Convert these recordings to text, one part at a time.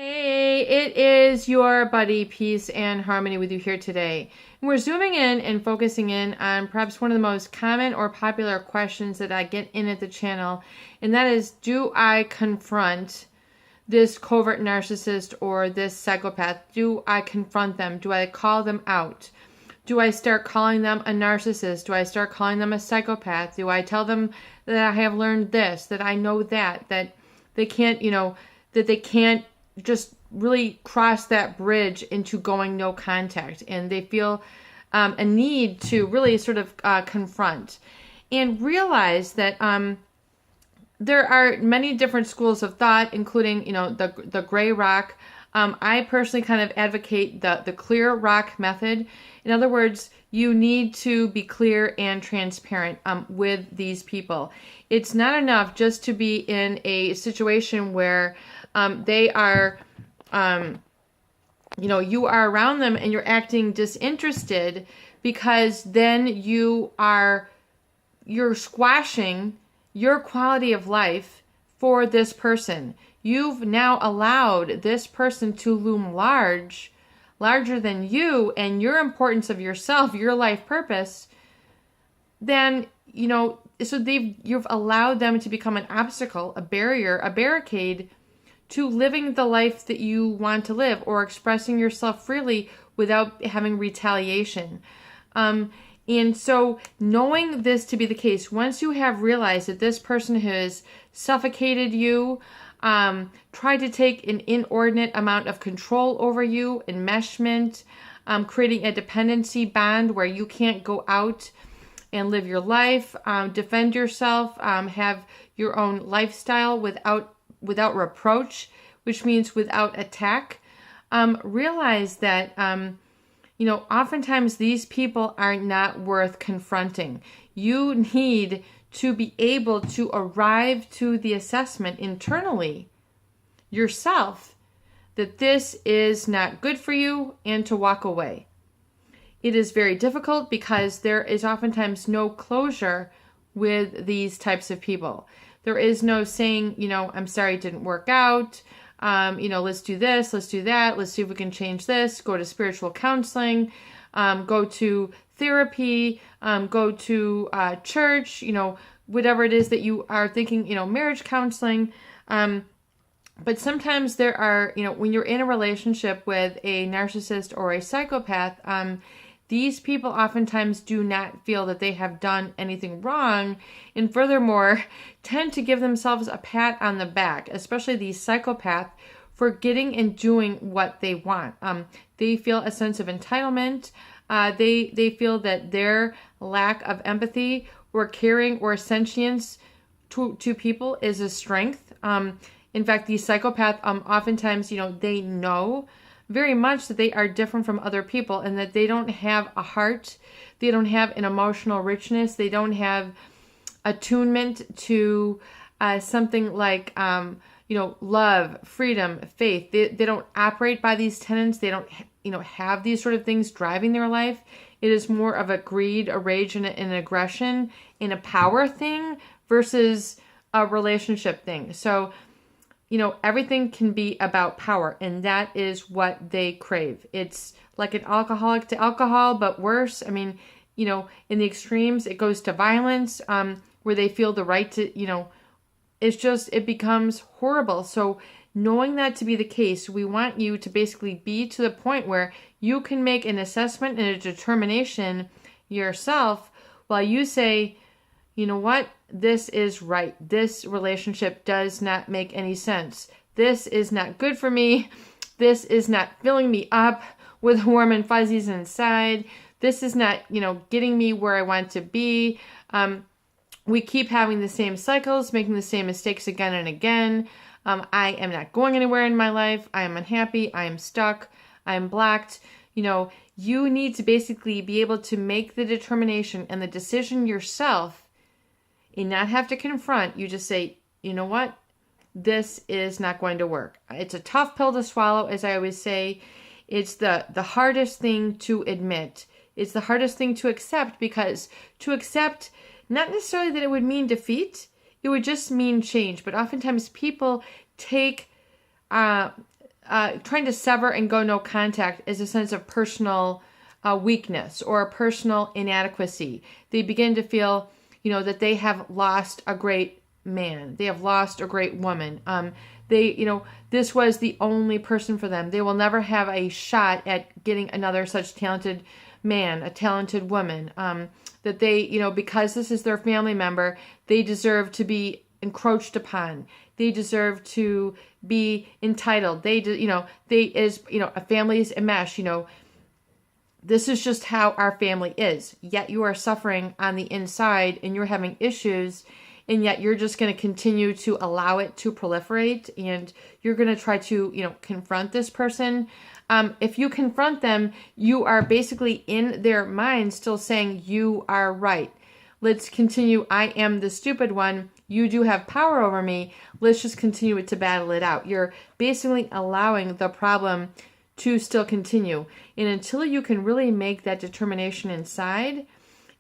Hey, it is your buddy Peace and Harmony with you here today. And we're zooming in and focusing in on perhaps one of the most common or popular questions that I get in at the channel, and that is, do I confront this covert narcissist or this psychopath? Do I confront them? Do I call them out? Do I start calling them a narcissist? Do I start calling them a psychopath? Do I tell them that I have learned this, that I know that they can't, that they can't just really cross that bridge into going no contact, and they feel a need to really sort of confront and realize that there are many different schools of thought, including the gray rock. I personally kind of advocate the clear rock method. In other words, you need to be clear and transparent with these people. It's not enough just to be in a situation where they are, you are around them and you're acting disinterested, because then you're squashing your quality of life for this person. You've now allowed this person to loom larger than you and your importance of yourself, your life purpose. Then, you've allowed them to become an obstacle, a barrier, a barricade to living the life that you want to live, or expressing yourself freely without having retaliation. And so knowing this to be the case, once you have realized that this person has suffocated you, tried to take an inordinate amount of control over you, enmeshment, creating a dependency bond where you can't go out and live your life, defend yourself, have your own lifestyle without reproach, which means without attack, realize that oftentimes these people are not worth confronting. You need to be able to arrive to the assessment internally yourself that this is not good for you, and to walk away. It is very difficult because there is oftentimes no closure with these types of people. There is no saying, I'm sorry it didn't work out. Let's do this, let's do that. Let's see if we can change this. Go to spiritual counseling, go to therapy, go to church, whatever it is that you are thinking, marriage counseling. But sometimes there are, when you're in a relationship with a narcissist or a psychopath, these people oftentimes do not feel that they have done anything wrong, and furthermore tend to give themselves a pat on the back, especially the psychopath, for getting and doing what they want. They feel a sense of entitlement. They feel that their lack of empathy or caring or sentience to people is a strength. In fact, the psychopath oftentimes, they know very much that they are different from other people, and that they don't have a heart, they don't have an emotional richness, they don't have attunement to something like love, freedom, faith. They don't operate by these tenets. They don't have these sort of things driving their life. It is more of a greed, a rage, and an aggression, and a power thing versus a relationship thing. So everything can be about power, and that is what they crave. It's like an alcoholic to alcohol, but worse. I mean, in the extremes, it goes to violence, where they feel the right to, it becomes horrible. So knowing that to be the case, we want you to basically be to the point where you can make an assessment and a determination yourself, while you say, you know what? This is right. This relationship does not make any sense. This is not good for me. This is not filling me up with warm and fuzzies inside. This is not, getting me where I want to be. We keep having the same cycles, making the same mistakes again and again. I am not going anywhere in my life. I am unhappy. I am stuck. I am blocked. You need to basically be able to make the determination and the decision yourself, and not have to confront. You just say, you know what? This is not going to work. It's a tough pill to swallow, as I always say. It's the hardest thing to admit. It's the hardest thing to accept, because to accept, not necessarily that it would mean defeat, it would just mean change. But oftentimes people take trying to sever and go no contact is a sense of personal weakness or a personal inadequacy. They begin to feel, that they have lost a great man. They have lost a great woman. This was the only person for them. They will never have a shot at getting another such talented man, a talented woman. That they, because this is their family member, they deserve to be encroached upon. They deserve to be entitled. A family's a mesh, this is just how our family is. Yet you are suffering on the inside and you're having issues, and yet you're just going to continue to allow it to proliferate, and you're going to try to, confront this person. If you confront them, you are basically in their mind still saying you are right. Let's continue. I am the stupid one. You do have power over me. Let's just continue to battle it out. You're basically allowing the problem to still continue. And until you can really make that determination inside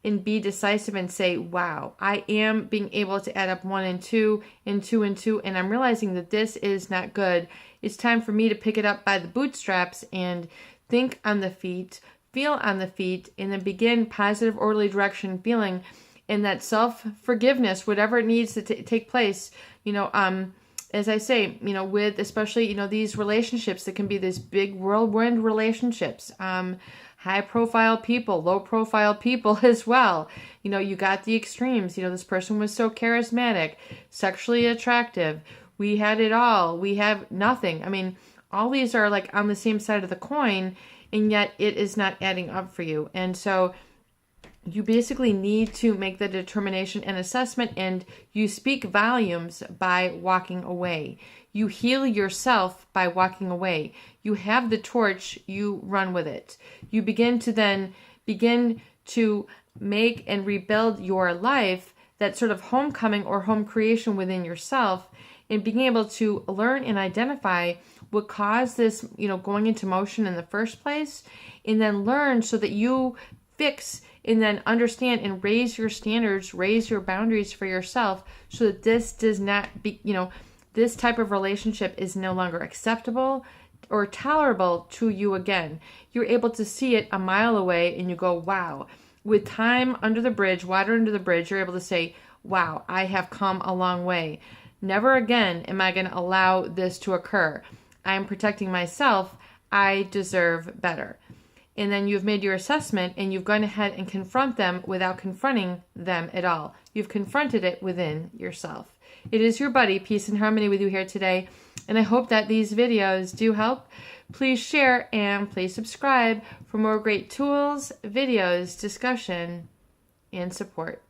and be decisive and say, wow, I am being able to add up 1 and 2 and 2 and 2, and I'm realizing that this is not good. It's time for me to pick it up by the bootstraps and think on the feet, feel on the feet, and then begin positive, orderly direction feeling, and that self-forgiveness, whatever it needs to take place, as I say, with especially, these relationships that can be this big whirlwind relationships, high profile people, low profile people as well. You got the extremes. This person was so charismatic, sexually attractive. We had it all. We have nothing. I mean, all these are like on the same side of the coin, and yet it is not adding up for you. And so you basically need to make the determination and assessment, and you speak volumes by walking away. You heal yourself by walking away. You have the torch, you run with it. You begin to make and rebuild your life, that sort of homecoming or home creation within yourself, and being able to learn and identify what caused this, going into motion in the first place, and then learn so that you fix and then understand and raise your standards, raise your boundaries for yourself, so that this does not be, this type of relationship is no longer acceptable or tolerable to you again. You're able to see it a mile away and you go, wow. With time under the bridge, water under the bridge, you're able to say, wow, I have come a long way. Never again am I going to allow this to occur. I'm protecting myself. I deserve better. And then you've made your assessment and you've gone ahead and confront them without confronting them at all. You've confronted it within yourself. It is your buddy, Peace and Harmony, with you here today. And I hope that these videos do help. Please share and please subscribe for more great tools, videos, discussion, and support.